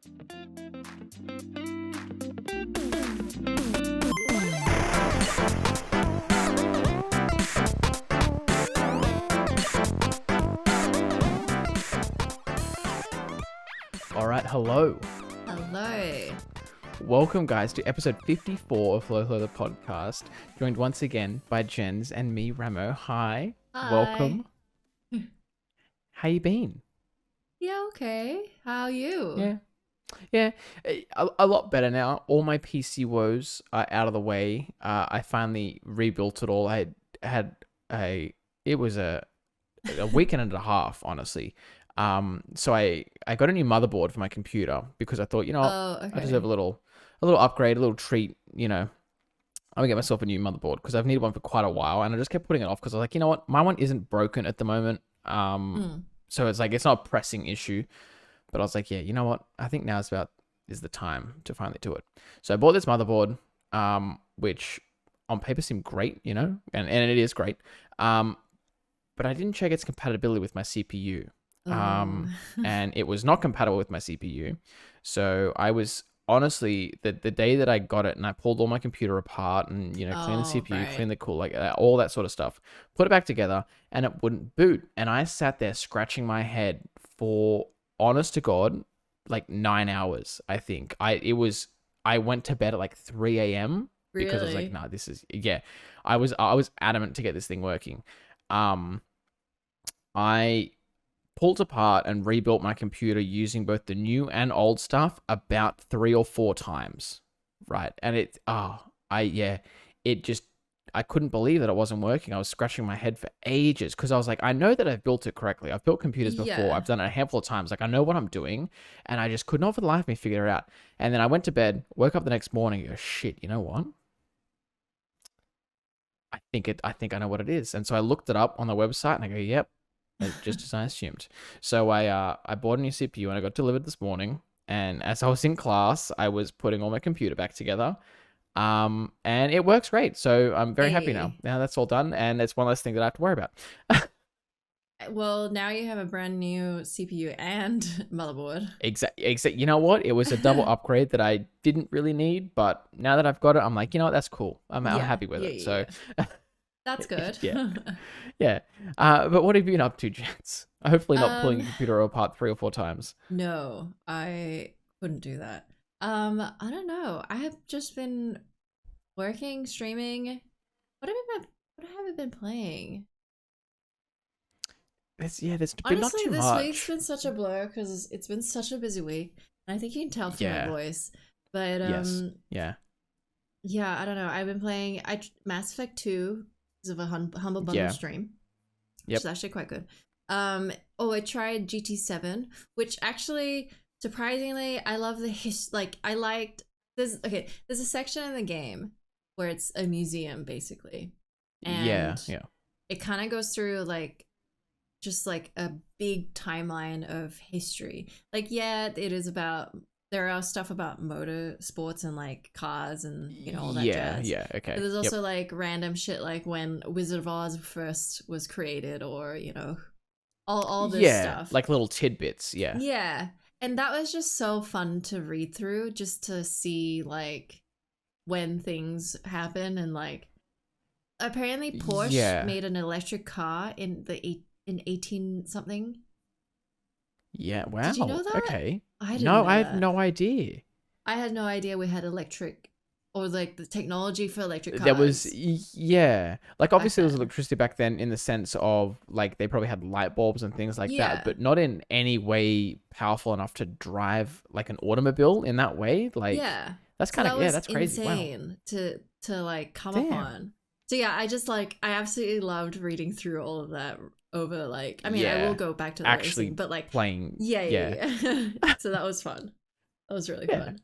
All right, hello. Hello. Welcome, guys, to episode 54 of Flow the podcast, joined once again by Jenz and me, Rammo. Hi. Hi. Welcome. How you been? Yeah, okay. How are you? Yeah, a lot better now. All my PC woes are out of the way. I finally rebuilt it all. It was a weekend and a half, honestly. So I got a new motherboard for my computer because I thought, I deserve a little upgrade, a little treat, I'm gonna get myself a new motherboard because I've needed one for quite a while, and I just kept putting it off because I was like, you know what, my one isn't broken at the moment. So it's like, it's not a pressing issue, but I was like, yeah, you know what, I think now is the time to finally do it. So I bought this motherboard, which on paper seemed great, and it is great. But I didn't check its compatibility with my CPU. And it was not compatible with my CPU. So I was honestly, the day that I got it and I pulled all my computer apart and, clean the CPU, clean the cool, all that sort of stuff, put it back together, and it wouldn't boot. And I sat there scratching my head for, honest to God, like 9 hours, I think. I went to bed at like 3 a.m. because I was like, nah, I was adamant to get this thing working. I pulled apart and rebuilt my computer using both the new and old stuff about 3 or 4 times, right? And I couldn't believe that it wasn't working. I was scratching my head for ages because I was like, I know that I've built it correctly. I've built computers before. Yeah. I've done it a handful of times. Like, I know what I'm doing, and I just could not for the life of me figure it out. And then I went to bed, woke up the next morning, and go, shit, you know what? I think I know what it is. And so I looked it up on the website, and I go, yep. Just as I assumed. So I bought a new CPU and I got delivered this morning. And as I was in class, I was putting all my computer back together. And it works great. So I'm very happy now. Now that's all done, and it's one less thing that I have to worry about. Well, now you have a brand new CPU and motherboard. Exactly. You know what? It was a double upgrade that I didn't really need, but now that I've got it, I'm like, you know what? That's cool. I'm happy with it. So. That's good. Yeah. But what have you been up to, Jenz? Hopefully not pulling your computer apart 3 or 4 times. No, I couldn't do that. I don't know. I have just been working, streaming. What have I been playing? There's been Honestly, not too much. this week's been such a blur because it's been such a busy week. And I think you can tell from my voice. But yes. Yeah, I don't know. I've been playing Mass Effect 2 of a humble bundle stream, which is actually quite good. I tried GT7, which actually surprisingly I love the I liked this. Okay, there's a section in the game where it's a museum basically, and it kind of goes through just a big timeline of history. It is about. There are stuff about motor sports and cars and all that jazz. Yeah, okay. But there's also random shit like when Wizard of Oz first was created, or all this stuff. Like little tidbits. Yeah, and that was just so fun to read through, just to see when things happen. And apparently Porsche made an electric car in 18 something. Yeah, wow. Did you know that? Okay. I had no idea. I had no idea we had electric, or the technology for electric cars. There was, obviously there was electricity back then in the sense of they probably had light bulbs and things like that, but not in any way powerful enough to drive an automobile in that way. That's kind of, that's crazy. Insane to come upon. So I absolutely loved reading through all of that over I will go back to the actually racing, but playing. Yeah. So that was fun. That was really fun.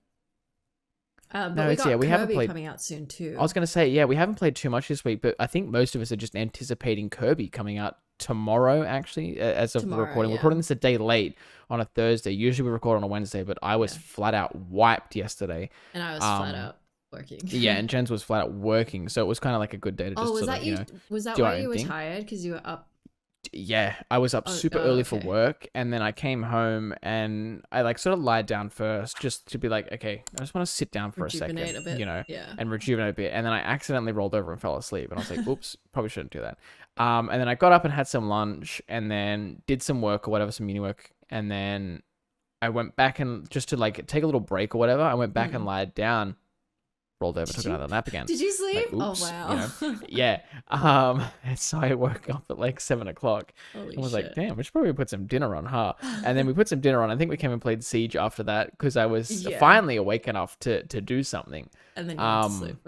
But we haven't played coming out soon too. I was going to say, we haven't played too much this week, but I think most of us are just anticipating Kirby coming out tomorrow, actually, as of recording. We're recording this a day late on a Thursday. Usually we record on a Wednesday, but I was flat out wiped yesterday. And I was flat out working. And Jenz was flat out working, so it was kind of a good day to just was that why you were tired? Because you were up Yeah, I was up super early for Okay. work, and then I came home and I like sort of lied down first just to be like, okay, I just want to sit down for a Rejuvenate second, a bit. Yeah. and rejuvenate a bit. And then I accidentally rolled over and fell asleep, and I was like, oops, probably shouldn't do that. And then I got up and had some lunch, and then did some work or whatever, some uni work, and then I went back and just to like take a little break or whatever, I went back and lied down, rolled over, took another nap again. Did you sleep? Like, Oh oops, wow. yeah. And so I woke up at like 7 o'clock Holy and was like, shit. damn, we should probably put some dinner on, huh? And then we put some dinner on. I think we came and played Siege after that because I was Yeah. finally awake enough to do something. And then you went to sleep.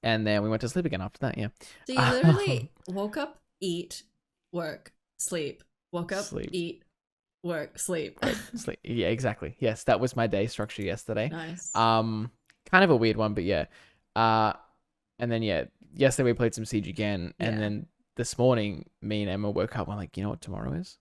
And then we went to sleep again after that, yeah. So you literally woke up, eat, work, sleep. Woke up, Sleep. eat, work, sleep. Sleep. Yeah, exactly. Yes, that was my day structure yesterday. Nice. Kind of a weird one, but yeah. And then yeah, yesterday we played some Siege again, and then this morning me and Emma woke up and we're like, you know what tomorrow is?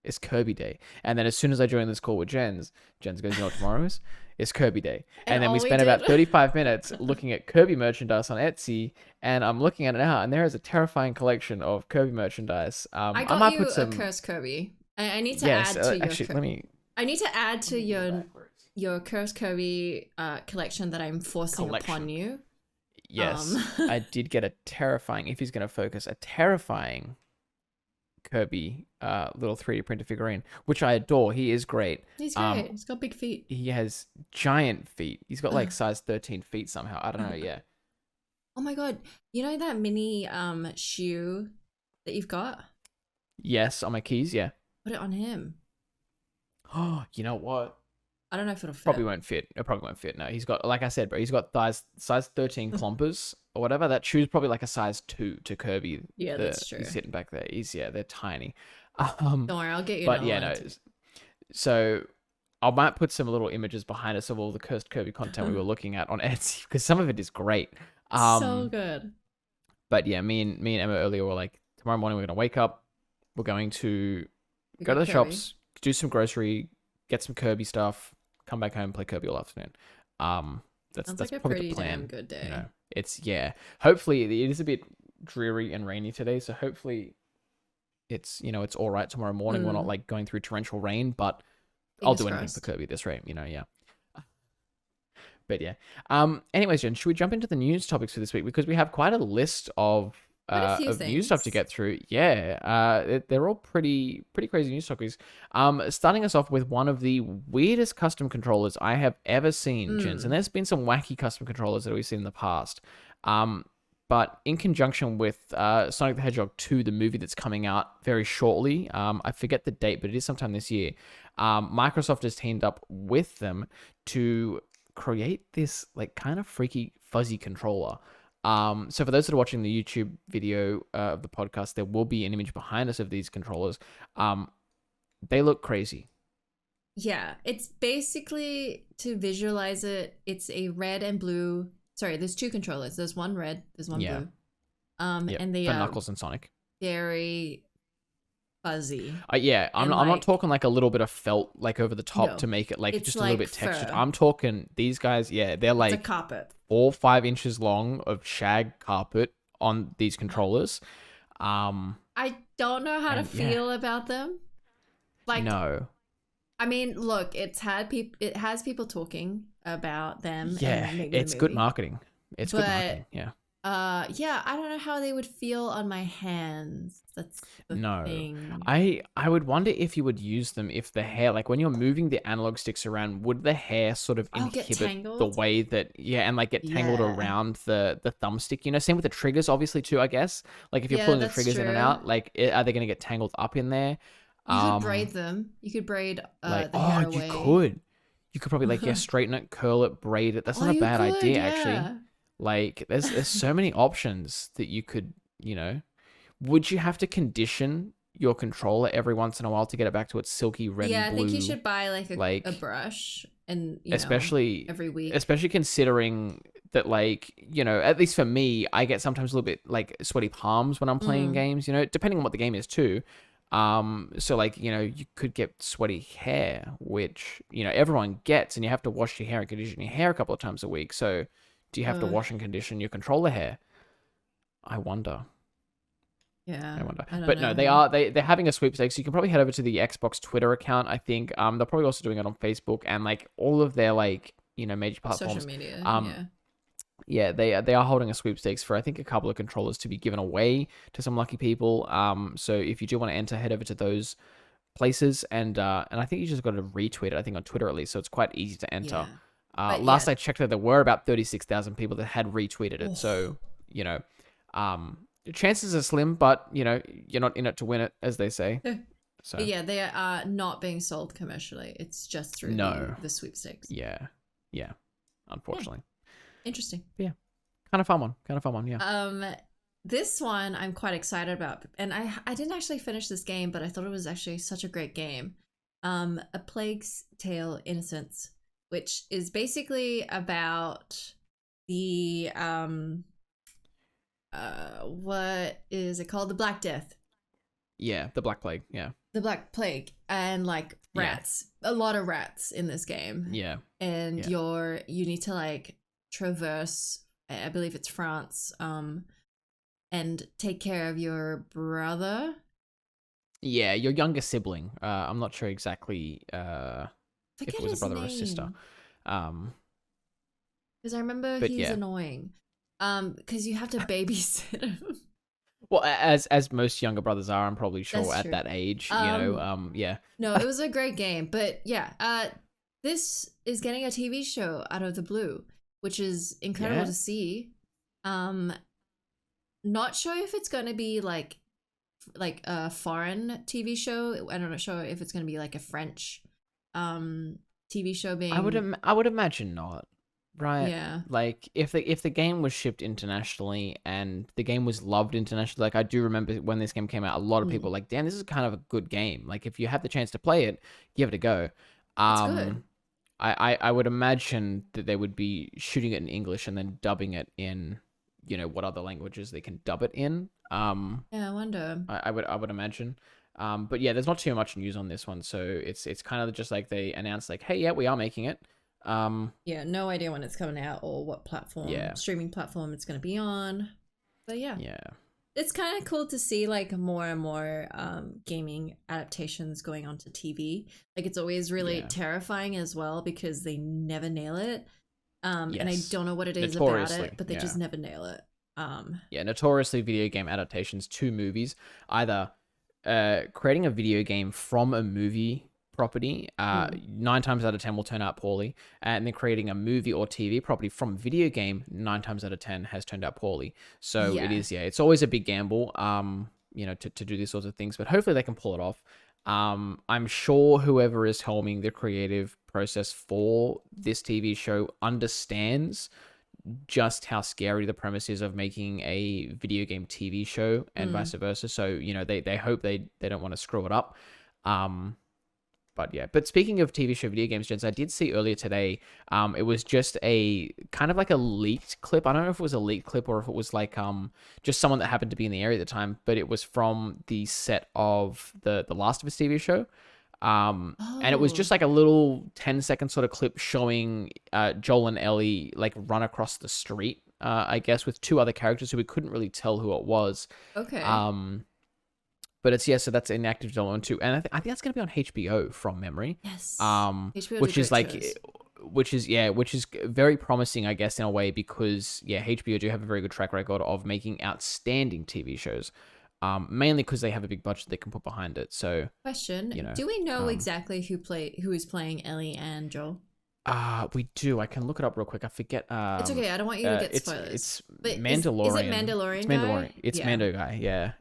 It's Kirby Day. And then as soon as I joined this call with Jenz goes, you know what tomorrow is? It's Kirby Day. And then we spent about 35 minutes looking at Kirby merchandise on Etsy, and I'm looking at it now, and there is a terrifying collection of Kirby merchandise. I got you a Cursed Kirby. I need to add to your actually, I need to add to your Cursed Kirby collection that I'm forcing upon you. Yes, I did get a terrifying, if he's going to focus, a terrifying Kirby little 3D printer figurine, which I adore. He is great. He's great. He's got big feet. He has giant feet. He's got like size 13 feet somehow. I don't know, yeah. Oh my god. You know that mini shoe that you've got? Yes, on my keys, yeah. Put it on him. Oh, you know what? I don't know if it'll fit. Probably won't fit. It probably won't fit. No, he's got, like I said, bro, he's got size 13 clompers or whatever. That shoe's probably like a size 2 to Kirby. Yeah, that's true. He's sitting back there. They're tiny. Don't worry, I'll get you. But yeah, no. So I might put some little images behind us of all the Cursed Kirby content we were looking at on Etsy because some of it is great. So good. But yeah, me and Emma earlier were like, tomorrow morning we're gonna wake up. We're going to go to the shops, do some grocery, get some Kirby stuff, come back home, play Kirby all afternoon. That's like a probably pretty the plan. damn good day. You know, it's hopefully it is a bit dreary and rainy today, so hopefully it's it's all right tomorrow morning. We're not like going through torrential rain, but I'll do anything for Kirby this rate, yeah. But yeah. Anyways, Jen, should we jump into the news topics for this week because we have quite a list of news stuff to get through. Yeah, they're all pretty crazy news topics. Starting us off with one of the weirdest custom controllers I have ever seen, Jens. And there's been some wacky custom controllers that we've seen in the past. But in conjunction with Sonic the Hedgehog 2, the movie that's coming out very shortly, I forget the date, but it is sometime this year, Microsoft has teamed up with them to create this like kind of freaky fuzzy controller. So for those that are watching the YouTube video of the podcast, there will be an image behind us of these controllers. They look crazy. Yeah, it's basically, to visualize it, it's a red and blue. Sorry, there's two controllers. There's one red, there's one blue. And they for Knuckles and Sonic. Very fuzzy. I'm not talking like a little bit of felt like over the top to make it like just a little bit textured. I'm talking these guys, they're like it's a carpet. 4 or 5 inches long of shag carpet on these controllers. I don't know how to feel about them. Like, no. I mean, look, it has people talking about them. Yeah, it's good marketing. It's good marketing. Yeah. I don't know how they would feel on my hands. That's the thing. I would wonder if you would use them if the hair, like when you're moving the analog sticks around, would the hair sort of inhibit the way that, and like get tangled around the thumbstick, same with the triggers, obviously, too, I guess. Like if you're pulling the triggers in and out, like are they going to get tangled up in there? You could braid them. You could braid the hair away. You could probably like, straighten it, curl it, braid it. That's not a bad idea, actually. Like, there's so many options that you could, Would you have to condition your controller every once in a while to get it back to its silky red and blue? Yeah, I think you should buy like a brush and, especially every week. Especially considering that, like, at least for me, I get sometimes a little bit like sweaty palms when I'm playing games, depending on what the game is too. So like, you could get sweaty hair, which, everyone gets, and you have to wash your hair and condition your hair a couple of times a week. So do you have to wash and condition your controller hair? I wonder. Yeah, I wonder. I don't But no, know. they're having a sweepstakes. You can probably head over to the Xbox Twitter account, I think. They're probably also doing it on Facebook and like all of their like, major Social platforms. media, Um, yeah. yeah, they are holding a sweepstakes for I think a couple of controllers to be given away to some lucky people. So if you do want to enter, head over to those places and I think you just got to retweet it. I think on Twitter at least, so it's quite easy to enter. Yeah. But yeah. Last I checked, there were about 36,000 people that had retweeted it. Oh. So you know, um, the chances are slim, but you're not in it to win it, as they say. But So yeah, they are not being sold commercially. It's just through no, the sweepstakes. yeah, Yeah, unfortunately, interesting. yeah, kind of fun one, yeah. This one I'm quite excited about, and I didn't actually finish this game, but I thought it was actually such a great game. A Plague's Tale: Innocence, which is basically about the what is it called? The Black Death. Yeah, the Black Plague. Yeah, The Black Plague, and like rats. A lot of rats in this game. yeah, And yeah. you need to like traverse, I believe it's France, and take care of your brother. Yeah, your younger sibling. I'm not sure exactly if Forget it was a his brother or a sister. name. Um, Because I remember but he's yeah. annoying. Because you have to babysit him. Well, as most younger brothers are, I'm probably sure That's at true. that age, yeah. No, it was a great game. But yeah, this is getting a TV show out of the blue, which is incredible Yeah. to see. Not sure if it's going to be like a foreign TV show. I'm not sure if it's going to be like a French TV show being. I would imagine not, right? Yeah. Like if the game was shipped internationally and the game was loved internationally, like I do remember when this game came out, a lot of people were like, damn, this is kind of a good game. Like if you have the chance to play it, give it a go. It's good. I would imagine that they would be shooting it in English and then dubbing it in, what other languages they can dub it in. Yeah, I wonder. I would imagine. But yeah, there's not too much news on this one, so it's kind of just like they announced like, hey, yeah, we are making it. Yeah, no idea when it's coming out or what streaming platform it's going to be on. But yeah. Yeah. It's kind of cool to see like more and more gaming adaptations going onto TV. Like it's always really terrifying as well because they never nail it. And I don't know what it is about it, but they just never nail it. Yeah, notoriously video game adaptations to movies, either creating a video game from a movie property, 9 times out of 10 will turn out poorly, and then creating a movie or TV property from a video game, 9 times out of 10 has turned out poorly. So it's always a big gamble, to do these sorts of things, but hopefully they can pull it off. I'm sure whoever is helming the creative process for this TV show understands just how scary the premise is of making a video game TV show and vice versa. So, they hope they don't want to screw it up. But yeah, but speaking of TV show video games, Jenz, I did see earlier today, it was just a kind of like a leaked clip. I don't know if it was a leaked clip or if it was like just someone that happened to be in the area at the time, but it was from the set of the Last of Us TV show. And it was just like a little 10-second sort of clip showing Joel and Ellie like run across the street, I guess, with 2 other characters who we couldn't really tell who it was. Okay. But it's so that's in active development too, and I think that's gonna be on HBO from memory. Yes. HBO which is like, shows. which is very promising, I guess, in a way because HBO do have a very good track record of making outstanding TV shows. Mainly because they have a big budget they can put behind it. So, question: do we know exactly who is playing Ellie and Joel? We do. I can look it up real quick. I forget. It's okay. I don't want you to get spoilers. It's but Mandalorian. Is it Mandalorian? It's Mandalorian. Guy? It's Mando guy. Yeah.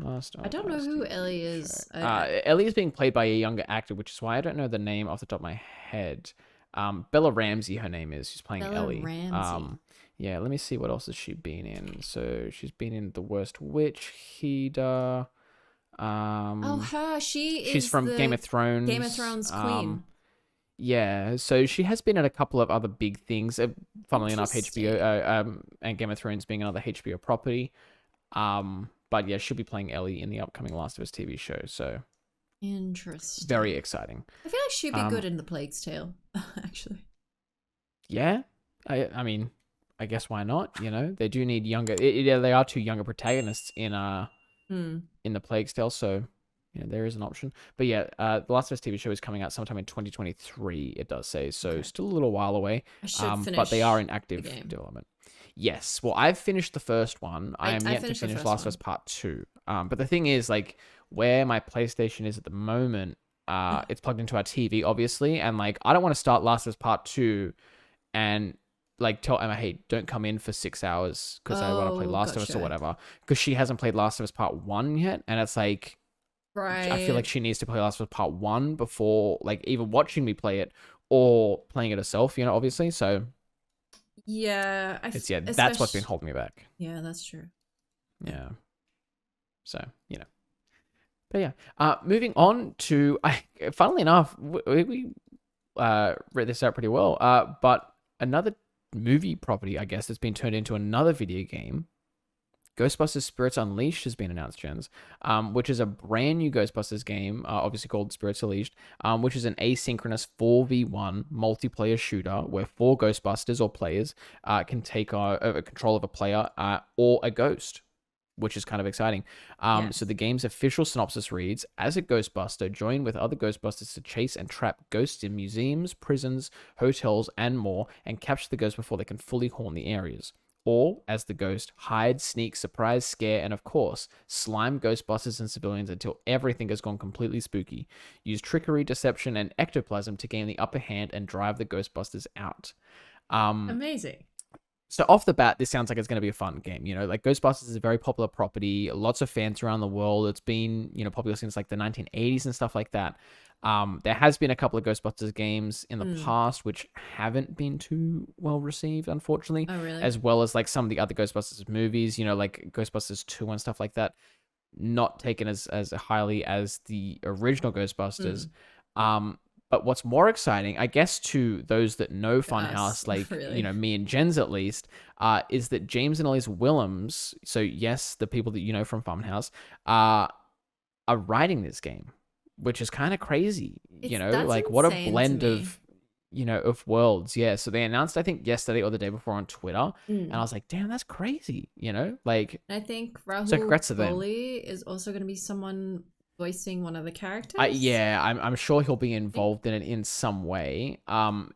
I don't know who Ellie is. Ellie is being played by a younger actor, which is why I don't know the name off the top of my head. Bella Ramsey, her name is. She's playing Ellie. Ramsey. Yeah, let me see what else has she been in. So she's been in The Worst Witch, Heda. Her. She's from Game of Thrones. Game of Thrones queen. Yeah, so she has been in a couple of other big things. Funnily enough, HBO and Game of Thrones being another HBO property. But yeah, she'll be playing Ellie in the upcoming Last of Us TV show. So interesting. Very exciting. I feel like she'd be good in The Plague's Tale, actually. Yeah, I mean, I guess why not? You know, they do need younger. Yeah, they are two younger protagonists in the Plague Tale, so you know there is an option. But yeah, the Last of Us TV show is coming out sometime in 2023. It does say so, Okay. still a little while away. I should But they are finish in the active game. development. Yes. Well, I've finished the first one. I am I yet to finished the finish first Last of one. Us Part 2. But the thing is, like, where my PlayStation is at the moment, it's plugged into our TV, obviously, and like, I don't want to start Last of Us Part 2 and like tell Emma, hey, don't come in for 6 hours because I want to play Oh, Last of Us or gotcha. whatever. Because she hasn't played Last of Us Part 1 yet, and it's like, I feel like Right. she needs to play Last of Us Part 1 before, like, either watching me play it or playing it herself, you know, obviously. So Yeah, yeah, that's what's been especially. holding me back. Yeah, that's true. Yeah. Yeah. So, you know. But yeah, moving on to, funnily enough, we read this out pretty well. But another movie property, I guess, that's been turned into another video game. Ghostbusters Spirits Unleashed has been announced, Jens, which is a brand new Ghostbusters game, obviously called Spirits Unleashed, which is an asynchronous 4v1 multiplayer shooter where four Ghostbusters or players can take control of a player or a ghost, which is kind of exciting. So Yes. the game's official synopsis reads, as a Ghostbuster, join with other Ghostbusters to chase and trap ghosts in museums, prisons, hotels, and more, and capture the ghosts before they can fully haunt the areas. Or, as the ghost, hide, sneak, surprise, scare, and of course, slime Ghostbusters and civilians until everything has gone completely spooky. Use trickery, deception, and ectoplasm to gain the upper hand and drive the Ghostbusters out. Um, Amazing. so off the bat, this sounds like it's going to be a fun game. You know, like Ghostbusters is a very popular property. Lots of fans around the world. It's been, you know, popular since like the 1980s and stuff like that. There has been a couple of Ghostbusters games in the Mm. past which haven't been too well received, unfortunately, Oh, really? as well as like some of the other Ghostbusters movies, you know, like Ghostbusters 2 and stuff like that, not taken as highly as the original Ghostbusters. Mm. Um, but what's more exciting, I guess, to those that know To us, Funhouse, like, you really. know, me and Jens at least, is that James and Elise Willems, so yes, the people that you know from Funhouse, are writing this game, which is kind of crazy. You It's know, that's like what a insane to blend me. of, you know, of worlds. Yeah. So they announced, I think, yesterday or the day before on Twitter, and I Mm. was like, damn, that's crazy. You know, like, And I think so Rahul congrats to them. Kohli is also going to be someone voicing one of the characters. Yeah, I'm sure he'll be I think. involved in it in some way.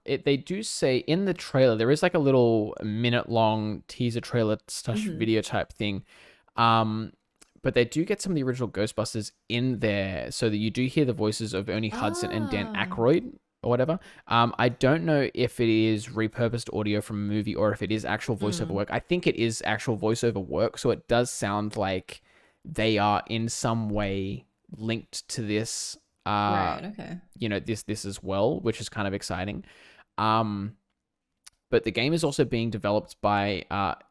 They do say in the trailer there is like a little minute long teaser trailer slash Mm-hmm. video type thing. Um, but they do get some of the original Ghostbusters in there, so that you do hear the voices of Ernie Hudson and Dan Ah. Aykroyd or whatever. I don't know if it is repurposed audio from a movie or if it is actual voiceover Mm. work. I think it is actual voiceover work, so it does sound like they are in some way linked to this Right. Okay. you know, this as well, which is kind of exciting. um but the game is also being developed by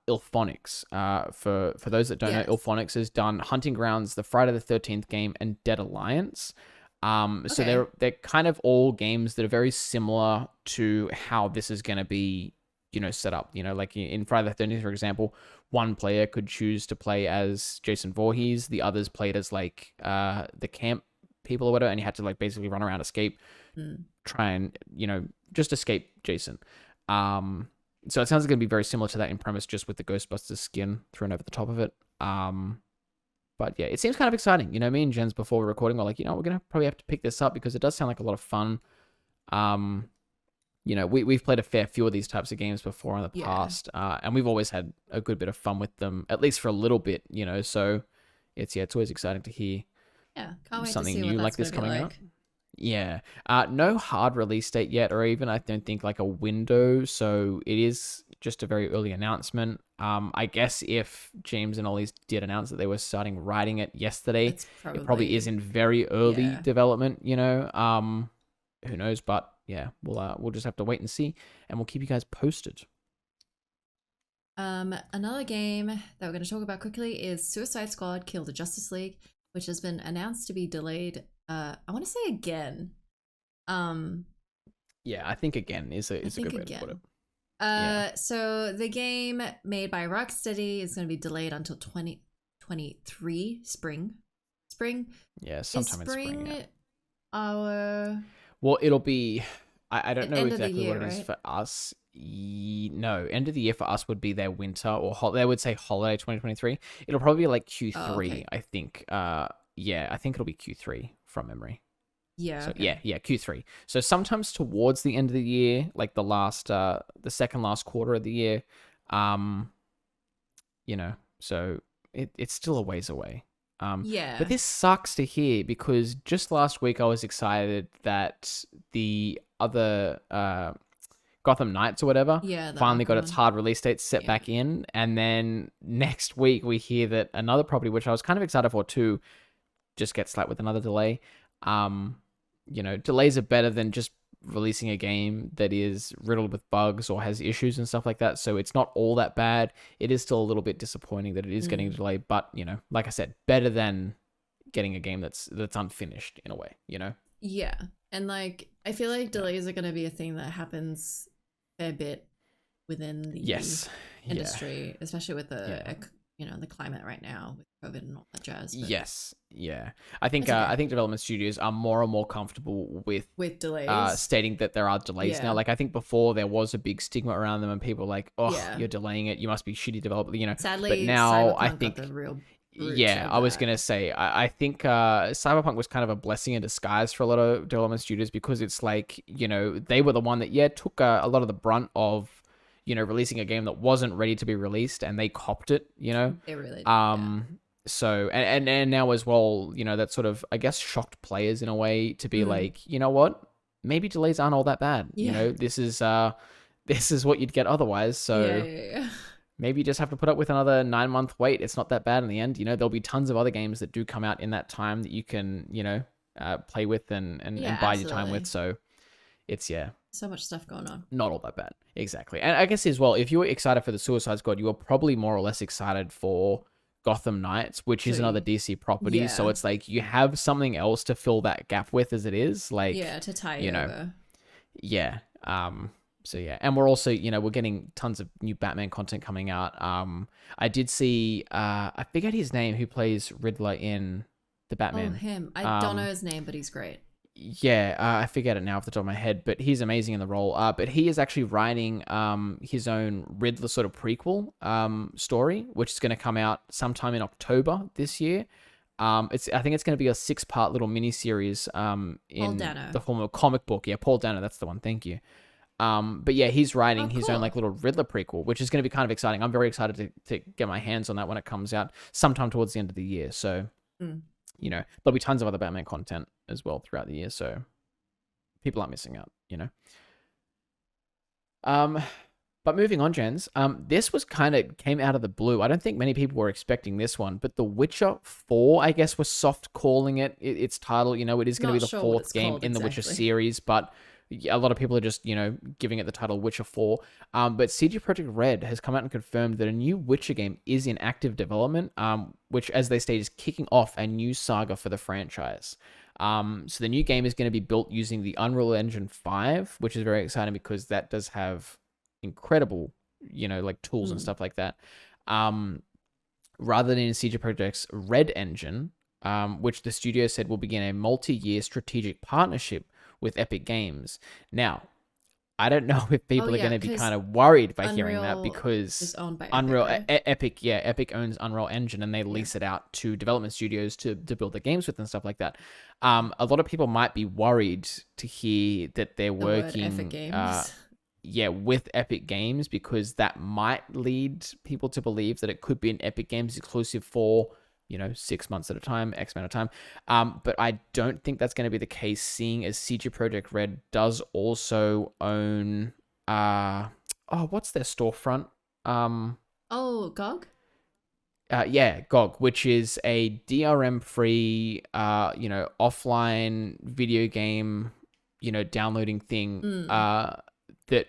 Ilphonics. For those that don't know, Yes. Ilphonics has done Hunting Grounds, the Friday the 13th game, and Dead Alliance. So Okay. they're kind of all games that are very similar to how this is going to be, you know, set up. You know, like in Friday the 13th, for example, one player could choose to play as Jason Voorhees, the others played as like the camp people or whatever, and you had to like basically run around, escape, Mm. try and, you know, just escape Jason. So it sounds like it'd be very similar to that in premise, just with the Ghostbusters skin thrown over the top of it. But yeah, it seems kind of exciting. You know, me and Jens before we're recording were like, you know, we're gonna probably have to pick this up because it does sound like a lot of fun. Um, you know, we've played a fair few of these types of games before in the Yeah. past, and we've always had a good bit of fun with them, at least for a little bit. You know, so it's always exciting to hear Yeah. Can't wait to something see what new like that's this going to be coming out. like. Yeah. No hard release date yet, or even I don't think like a window. So it is just a very early announcement. I guess if James and Ollie's did announce that they were starting writing it yesterday, It's it probably is probably in very early yeah. development, you know. Who knows? But yeah, we'll just have to wait and see, and we'll keep you guys posted. Another game that we're going to talk about quickly is Suicide Squad: Kill the Justice League, which has been announced to be delayed. I want to say again. Um, Yeah, I think again is I a think good way to put it. again. Yeah. So the game made by Rocksteady is going to be delayed until 2023 spring. Spring Yeah, is sometime in spring. spring Yeah. our Well, it'll be I don't know End of the exactly what year, it is right? for us. No, end of the year for us would be their winter, or they would say holiday 2023. It'll probably be like Oh, Q3, okay. I think. Yeah, I think it'll be Q3 from memory. Yeah, So okay. yeah, Q3. So sometimes towards the end of the year, like the second last quarter of the year, um, so it's still a ways away. But Yeah. this sucks to hear because just last week I was excited that the other Gotham Knights or whatever Yeah, the finally Arkham got its one. hard release date set Yeah. back in, and then next week we hear that another property, which I was kind of excited for too, just gets slapped with another delay. Um, delays are better than just releasing a game that is riddled with bugs or has issues and stuff like that. So it's not all that bad. It is still a little bit disappointing that it is getting a Mm. delay, but like I said, better than getting a game that's unfinished in a way. Yeah. And I feel like Yeah. delays are going to be a thing that happens a fair bit within the Yes. Yeah. industry, especially with Yeah. the climate right now with COVID and all that jazz. But Yes. Yeah. I think it's okay. I think development studios are more and more comfortable with With delays. stating that there are delays now. Yeah. Like I think before there was a big stigma around them, and people were like, "Oh, Yeah. you're delaying it. You must be shitty developer." But Sadly, now I Cyberpunk got the think, real brunt yeah, of I was that. gonna say, I think Cyberpunk was kind of a blessing in disguise for a lot of development studios because it's like they were the one that took a lot of the brunt of releasing a game that wasn't ready to be released, and they copped it. They really did. Yeah. So and now as well, that sort of I guess shocked players in a way to be Mm. like, you know what, maybe delays aren't all that bad. Yeah. This is what you'd get otherwise. Yeah, So yeah. maybe you just have to put up with another 9-month wait. It's not that bad in the end. There'll be tons of other games that do come out in that time that you can play with and Yeah, buy your time absolutely. with. So it's So much stuff going on. not all that bad. Exactly. And I guess as well, if you were excited for the Suicide Squad, you were probably more or less excited for Gotham Knights, which is another True. DC property. So Yeah. it's like you have something else to fill that gap with as it is. Like, Yeah, to tie you it know, over. yeah. So yeah. And we're also, we're getting tons of new Batman content coming out. I did see I forget his name who plays Riddler in the Oh, Batman. him. I don't know his name, but he's great. Yeah, I forget it now off the top of my head, but he's amazing in the role. But he is actually writing his own Riddler sort of prequel story, which is going to come out sometime in October this year. I think it's going to be a 6-part little mini series in Dano. the form of a comic book. Yeah, Paul Dano, that's the one. Thank you. But yeah, he's writing Oh, his own cool. like little Riddler prequel, which is going to be kind of exciting. I'm very excited to get my hands on that when it comes out sometime towards the end of the year. So Mm. there'll be tons of other Batman content as well throughout the year, so people aren't missing out. But moving on, Jens, this was kind of came out of the blue. I don't think many people were expecting this one, but The Witcher 4, I guess, was soft calling its title. It is going to be Not the sure what 4th it's game called in the Witcher exactly. series, but a lot of people are just, giving it the title Witcher 4. But CD Projekt Red has come out and confirmed that a new Witcher game is in active development, which, as they state, is kicking off a new saga for the franchise. So the new game is going to be built using the Unreal Engine 5, which is very exciting because that does have incredible, like tools and Mm. stuff like that. Rather than in CD Projekt's Red Engine, which the studio said will begin a multi-year strategic partnership with Epic Games. Now, I don't know if people are yeah, going to be 'cause kind of worried by hearing that Unreal because is owned by Epic, Unreal right? Epic, yeah, Epic owns Unreal Engine and they lease it out to development studios to build their games with and stuff like that. A lot of people might be worried to hear that they're The word working, Epic Games. with Epic Games because that might lead people to believe that it could be an Epic Games exclusive for 6 months at a time, X amount of time. But I don't think that's going to be the case, seeing as CG Projekt Red does also own, what's their storefront? Oh, GOG? Yeah, GOG, which is a DRM-free, offline video game, downloading thing, that,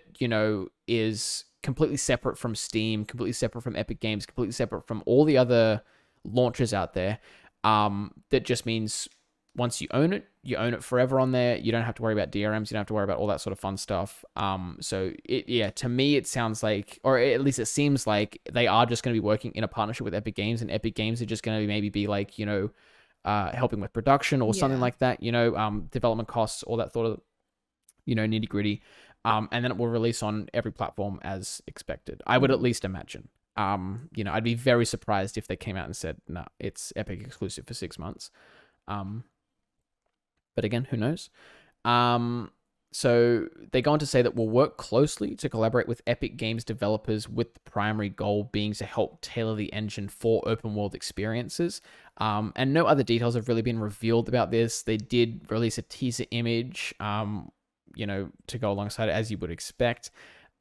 is completely separate from Steam, completely separate from Epic Games, completely separate from all the other launchers out there. That just means once you own it forever on there. You don't have to worry about DRMs. You don't have to worry about all that sort of fun stuff. So to me, it sounds like, or at least it seems like they are just going to be working in a partnership with Epic Games, and Epic Games are just going to maybe be like, helping with production or something Yeah. like that, development costs, all that sort of, nitty gritty. And then it will release on every platform as expected. I would at least imagine. I'd be very surprised if they came out and said, no, it's Epic exclusive for 6 months. But again, who knows? So they go on to say that we'll work closely to collaborate with Epic Games developers, with the primary goal being to help tailor the engine for open world experiences. And no other details have really been revealed about this. They did release a teaser image, to go alongside it, as you would expect.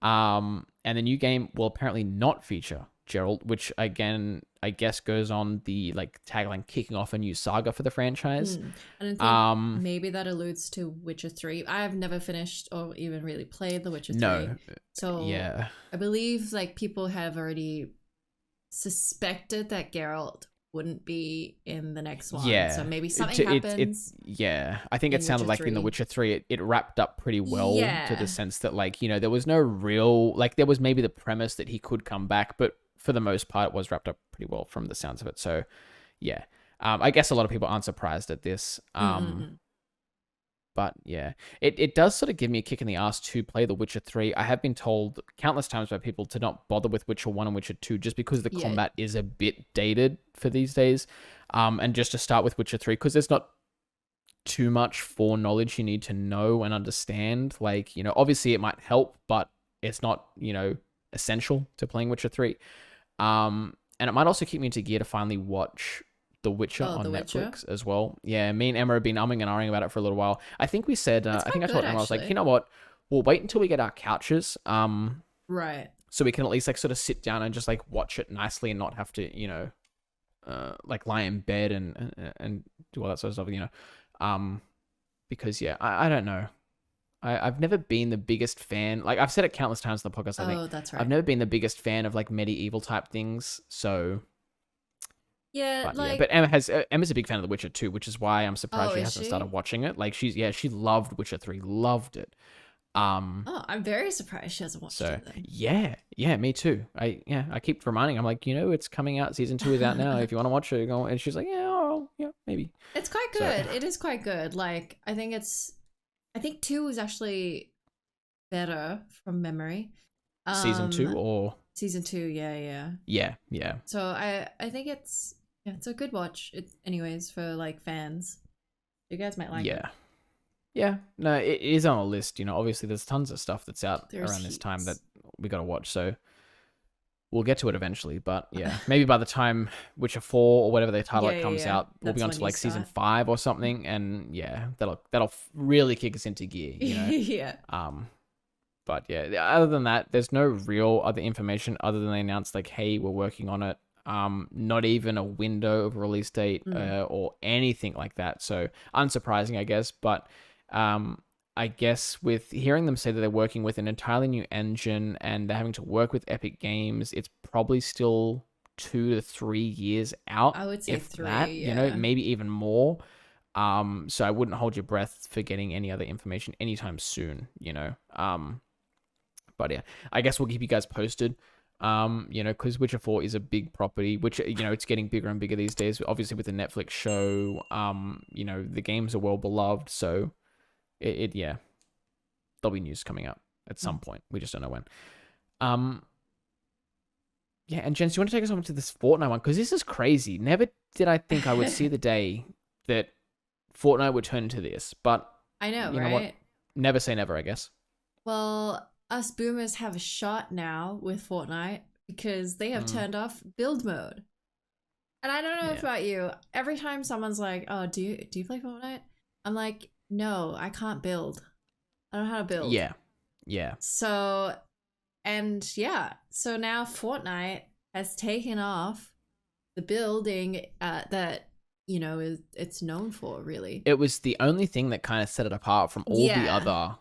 And the new game will apparently not feature Geralt, which again, I guess goes on the tagline kicking off a new saga for the franchise. And I think maybe that alludes to Witcher 3. I have never finished or even really played The Witcher 3. No. So yeah. I believe people have already suspected that Geralt wouldn't be in the next one. Yeah. So maybe something happens. I think it sounded like in The Witcher 3, it wrapped up pretty well to the sense that there was no real, there was maybe the premise that he could come back, but for the most part, it was wrapped up pretty well from the sounds of it. So, yeah. I guess a lot of people aren't surprised at this. But, yeah. It does sort of give me a kick in the ass to play The Witcher 3. I have been told countless times by people to not bother with Witcher 1 and Witcher 2 just because the combat is a bit dated for these days. And just to start with Witcher 3, because there's not too much foreknowledge you need to know and understand. Obviously it might help, but it's not, essential to playing Witcher 3. And it might also keep me into gear to finally watch The Witcher on Netflix as well. Yeah, me and Emma have been umming and ahhing about it for a little while. I think we said, I think I told Emma, I was like, you know what? We'll wait until we get our couches. Right. So we can at least sort of sit down and just watch it nicely and not have to, lie in bed and do all that sort of stuff, because I don't know. I've never been the biggest fan. I've said it countless times in the podcast, I think. Oh, that's right. I've never been the biggest fan of medieval type things. So yeah, but Emma's a big fan of The Witcher 2, which is why I'm surprised she hasn't started watching it. She loved Witcher 3, loved it. I'm very surprised she hasn't watched it then. Yeah, me too. I keep reminding her, I'm like, it's coming out. Season 2 is out now. If you want to watch it, go. And she's like, yeah, maybe. It's quite good. It is quite good. I think 2 is actually better from memory. Season 2 or season 2? Yeah. Yeah. So I think it's a good watch. Anyways for fans. You guys might like it. Yeah. No, it is on a list. Obviously there's tons of stuff that's out around this time that we got to watch. So we'll get to it eventually, but yeah, maybe by the time Witcher 4 or whatever their title comes out, we'll be on to season 5 or something, and that'll really kick us into gear, Yeah. But yeah, other than that, there's no real other information other than they announced hey, we're working on it. Not even a window of release date or anything like that. So unsurprising, I guess, but I guess with hearing them say that they're working with an entirely new engine and they're having to work with Epic Games, it's probably still 2 to 3 years out. I would say if 3, that, maybe even more. So I wouldn't hold your breath for getting any other information anytime soon, But yeah, I guess we'll keep you guys posted. Because Witcher 4 is a big property, which, it's getting bigger and bigger these days. Obviously with the Netflix show, the games are well beloved, so there'll be news coming up at some point. We just don't know when. Yeah, and Jenz, you want to take us on to this Fortnite one? Because this is crazy. Never did I think I would see the day that Fortnite would turn into this, but I know, you right? know what? Never say never, I guess. Well, us boomers have a shot now with Fortnite because they have turned off build mode. And I don't know about you. Every time someone's like, "Oh, do you play Fortnite?" I'm like, "No, I can't build. I don't know how to build." Yeah. So now Fortnite has taken off the building that it's known for, really. It was the only thing that kind of set it apart from all the other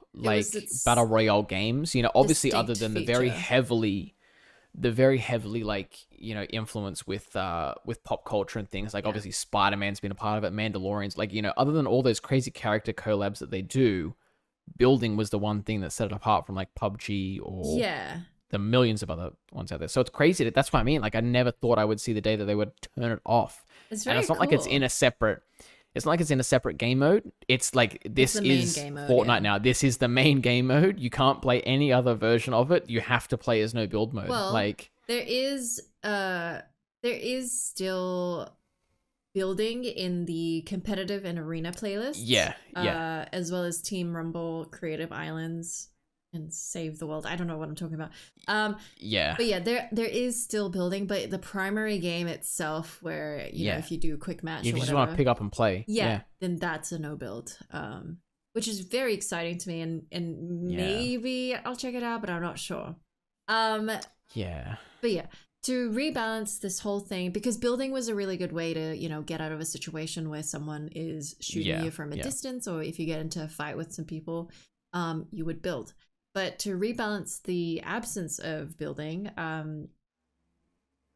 battle royale games. Obviously other than the very heavily influence with pop culture and things obviously Spider-Man's been a part of it, Mandalorians, other than all those crazy character collabs that they do, building was the one thing that set it apart from PUBG or the millions of other ones out there. So it's crazy. That's what I mean. I never thought I would see the day that they would turn it off. It's very and it's not cool. like it's in a separate it's not like it's in a separate game mode. It's like It's this the main is game mode, Fortnite yeah. now. This is the main game mode. You can't play any other version of it. You have to play as no build mode. Well, Like, there is still building in the competitive and arena playlists, yeah, as well as Team Rumble, Creative Islands, and Save the World. I don't know what I'm talking about. yeah, But yeah, there is still building, but the primary game itself, where you know yeah. if you do a quick match If or you just whatever, want to pick up and play, yeah, then that's a no build. Which is very exciting to me, and Yeah. maybe I'll check it out, but I'm not sure. Um, yeah, but yeah, to rebalance this whole thing, because building was a really good way to, you know, get out of a situation where someone is shooting Yeah, you from a yeah. distance, or if you get into a fight with some people, you would build. But to rebalance the absence of building,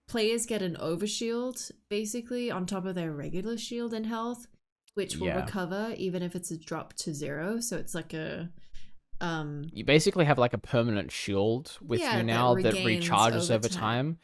players get an overshield basically on top of their regular shield and health, which will Yeah. recover even if it's a drop to 0. So it's like a You basically have like a permanent shield with yeah, you that now that regains recharges over over time. time.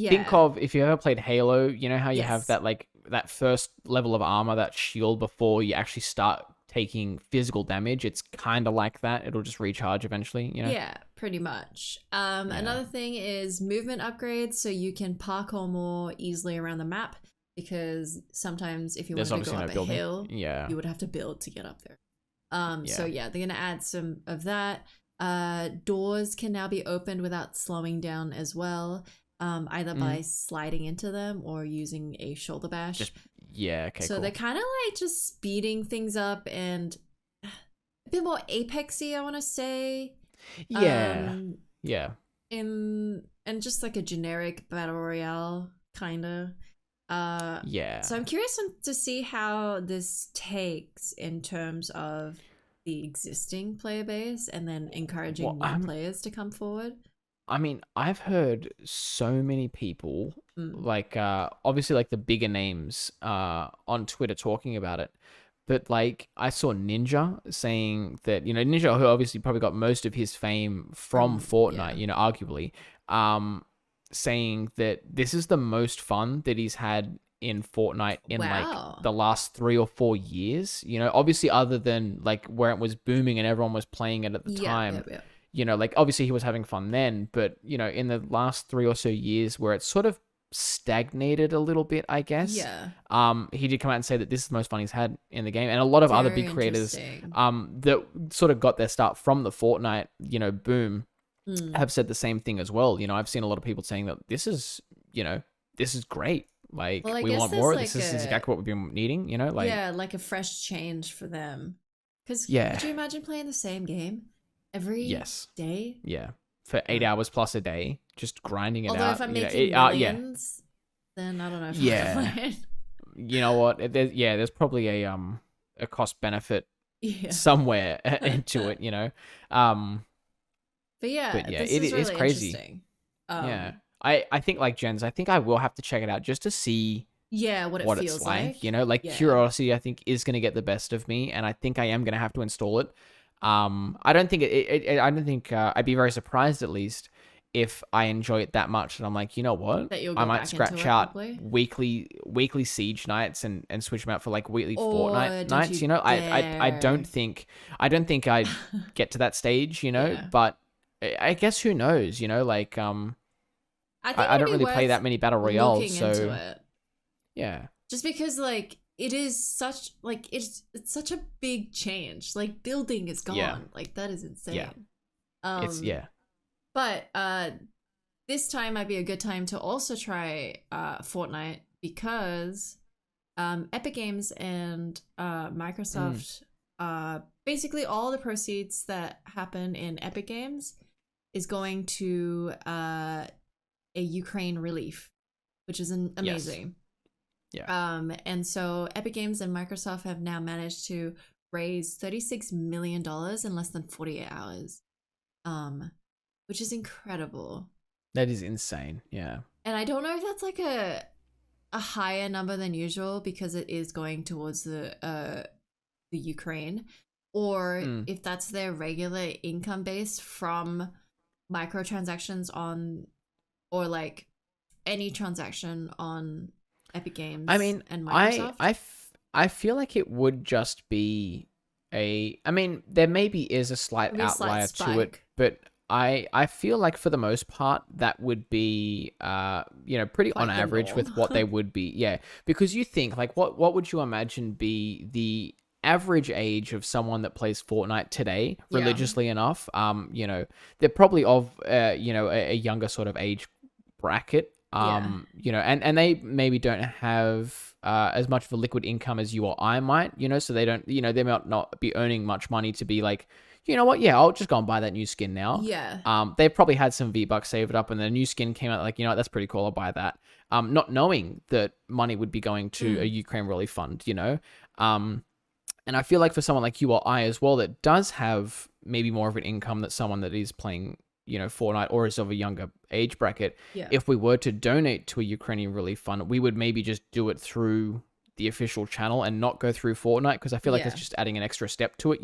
Think Yeah. of if you ever played Halo, you know how you have Yes. that like that first level of armor, that shield before you actually start taking physical damage. It's kind of like that. It'll just recharge eventually, you know? Yeah, pretty much. Another thing is movement upgrades, so you can parkour more easily around the map, because sometimes if you There's wanted to go obviously up no a building. hill, Yeah. you would have to build to get up there. So Yeah. yeah, they're gonna add some of that. Doors can now be opened without slowing down as well, either by sliding into them or using a shoulder bash. Just yeah, okay, So cool. they're kind of like just speeding things up and a bit more Apexy, I want to say. Yeah. Yeah. And just like a generic battle royale kind of. Yeah. So I'm curious to see how this takes in terms of the existing player base, and then encouraging new players to come forward. I mean, I've heard so many people, like obviously like the bigger names on Twitter talking about it. But like I saw Ninja saying that, you know, Ninja, who obviously probably got most of his fame from Fortnite, you know, arguably, saying that this is the most fun that he's had in Fortnite in like the last 3 or 4 years. You know, obviously other than like where it was booming and everyone was playing it at the time. You know, like obviously he was having fun then, but you know, in the last 3 or so years where it's sort of stagnated a little bit, I guess. Yeah. He did come out and say that this is the most fun he's had in the game, and a lot of other big creators, that sort of got their start from the Fortnite, you know, boom, have said the same thing as well. You know, I've seen a lot of people saying that this is, you know, this is great. Like, well, we want more. This is exactly what we've been needing. You know, like like a fresh change for them. Because could you imagine playing the same game every day? Yeah. For 8 hours plus a day, just grinding it out. Although if I'm making millions, then I don't know if I can play it. You know what? There's probably a cost benefit somewhere into it, you know. But yeah, it is really crazy. I think like Jenz, I think I will have to check it out just to see what it feels it's like. You know, like curiosity I think is gonna get the best of me, and I think I am gonna have to install it. I don't think I'd be very surprised, at least, if I enjoy it that much and I'm like, you know what, I might scratch out weekly Siege nights and switch them out for like weekly Fortnite nights. You know, I don't think I'd get to that stage, you know, but I guess who knows, you know, like I don't really play that many battle royales, so yeah, just because like it is such like it's such a big change. Like building is gone. Like that is insane. But this time might be a good time to also try Fortnite, because Epic Games and Microsoft, basically all the proceeds that happen in Epic Games is going to a Ukraine relief, which is amazing. And so Epic Games and Microsoft have now managed to raise $36 million in less than 48 hours, which is incredible. That is insane. Yeah. And I don't know if that's like a higher number than usual, because it is going towards the Ukraine, or if that's their regular income base from microtransactions on, or like any transaction on Epic Games. I mean, and Microsoft. I feel like it would just be I mean, there maybe is a slight Maybe a slight outlier to it, spike. but I feel like for the most part that would be pretty on Quite the average norm. with what they would be. Yeah, because you think like what would you imagine be the average age of someone that plays Fortnite today Yeah. religiously enough? They're probably of a younger sort of age bracket. Yeah. And they maybe don't have as much of a liquid income as you or I might, so they don't, they might not be earning much money to be like, you know what, yeah, I'll just go and buy that new skin now. Yeah. They probably had some V-Bucks saved up and the new skin came out like, you know what, that's pretty cool, I'll buy that. Not knowing that money would be going to a Ukraine relief fund, and I feel like for someone like you or I as well that does have maybe more of an income that someone that is playing Fortnite or is of a younger age bracket, Yeah. if we were to donate to a Ukrainian relief fund, we would maybe just do it through the official channel and not go through Fortnite because I feel like Yeah. that's just adding an extra step to it,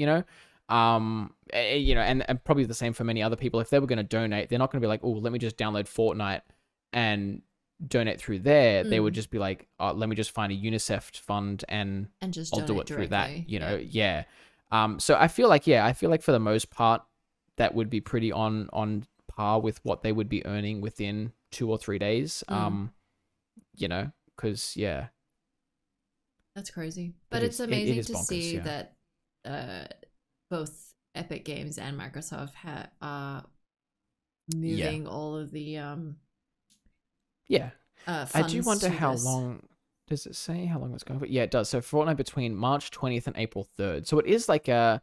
and probably the same for many other people. If they were going to donate, they're not going to be like, oh, let me just download Fortnite and donate through there. They would just be like, oh, let me just find a UNICEF fund and just I'll do donate it through that, directly. yeah. So I feel like for the most part, that would be pretty on par with what they would be earning within 2 or 3 days. Because That's crazy. But it's amazing it is to bonkers, see yeah. that both Epic Games and Microsoft are moving all of the I do funds wonder to how this. long. Does it say how long it's going for? Yeah, it does. So Fortnite between March 20th and April 3rd. So it is like a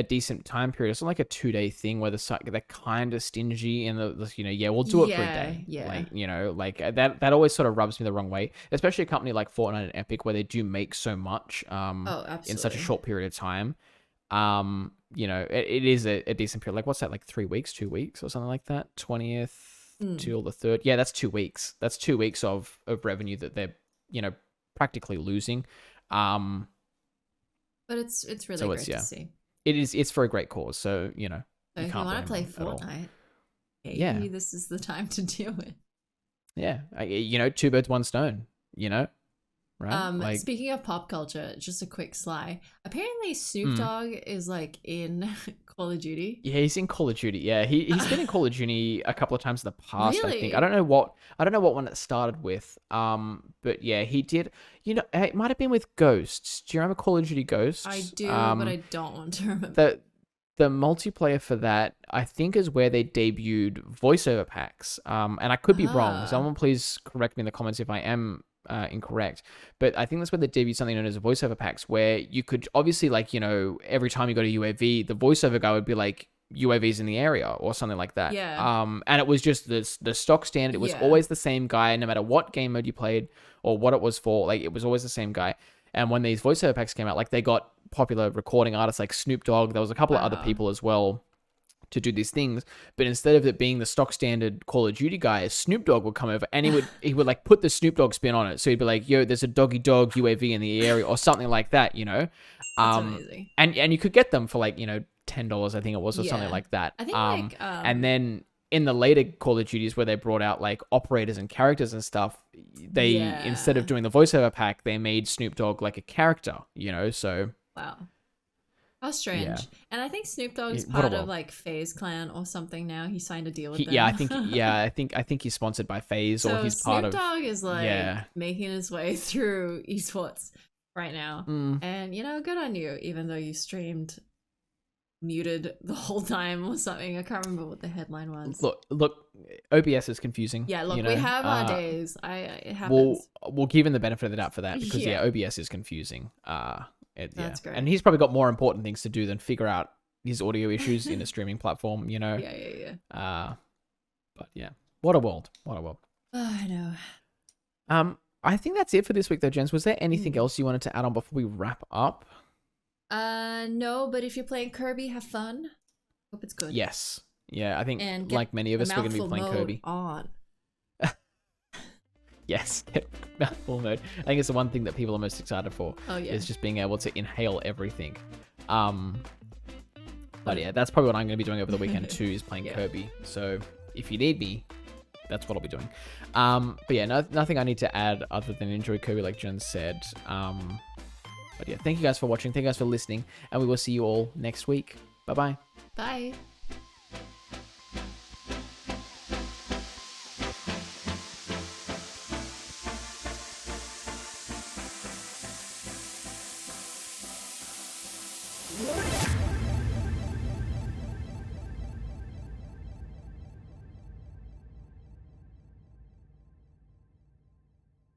decent time period. It's not like a 2-day thing where they're kind of stingy and we'll do it for a day. Yeah. Like that always sort of rubs me the wrong way, especially a company like Fortnite and Epic where they do make so much Oh, absolutely. in such a short period of time. It is a decent period. Like what's that? Like 3 weeks, 2 weeks or something like that. 20th till the 3rd. Yeah, that's 2 weeks. That's 2 weeks of revenue that they're, practically losing. But it's really great to see. It's for a great cause, so So if you want to play Fortnite, maybe this is the time to do it. Yeah, 2 birds, 1 stone. Right? Speaking of pop culture, just a quick sly. Apparently, Snoop Dogg is like in Call of Duty. Yeah, he's in Call of Duty. Yeah, he's been in Call of Duty a couple of times in the past. Really? I think I don't know what one it started with. But yeah, he did. It might have been with Ghosts. Do you remember Call of Duty Ghosts? I do, but I don't want to remember. The multiplayer for that, I think, is where they debuted voiceover packs. And I could be wrong. Someone please correct me in the comments if I am incorrect, but I think that's where they debuted something known as voiceover packs, where you could obviously every time you got a UAV, the voiceover guy would be like, UAVs in the area or something like that. And it was just the stock standard. It was always the same guy, no matter what game mode you played or what it was for. Like it was always the same guy. And when these voiceover packs came out, like they got popular recording artists like Snoop Dogg. There was a couple of other people as well to do these things, but instead of it being the stock standard Call of Duty guy, Snoop Dogg would come over and he would like put the Snoop Dogg spin on it. So he'd be like, "Yo, there's a doggy dog UAV in the area" or something like that, That's amazing. And you could get them for like $10, I think it was, or something like that. I think and then in the later Call of Duties where they brought out like operators and characters and stuff, they instead of doing the voiceover pack, they made Snoop Dogg like a character, So wow. How strange. Yeah. And I think Snoop Dogg's part of like FaZe Clan or something now. He signed a deal with them. Yeah, I think he's sponsored by FaZe, or he's part of. Snoop Dogg is like making his way through esports right now. And good on you, even though you streamed muted the whole time or something. I can't remember what the headline was. Look, OBS is confusing. Yeah, look, we have our days. It happens. We'll give him the benefit of the doubt for that because OBS is confusing. That's great. And he's probably got more important things to do than figure out his audio issues in a streaming platform, Yeah. But yeah, what a world. Oh, I know. I think that's it for this week though, Jenz. Was there anything else you wanted to add on before we wrap up? No, but if you're playing Kirby, have fun. Hope it's good. Yes. Yeah, I think like many of us, we're going to be playing Kirby. On. Yes, mouthful mode. I think it's the one thing that people are most excited for. Oh yeah, is just being able to inhale everything. But yeah, that's probably what I'm going to be doing over the weekend too, is playing Kirby. So if you need me, that's what I'll be doing. But yeah, nothing I need to add other than enjoy Kirby, like Jen said. But yeah, thank you guys for watching. Thank you guys for listening, and we will see you all next week. Bye-bye. Bye.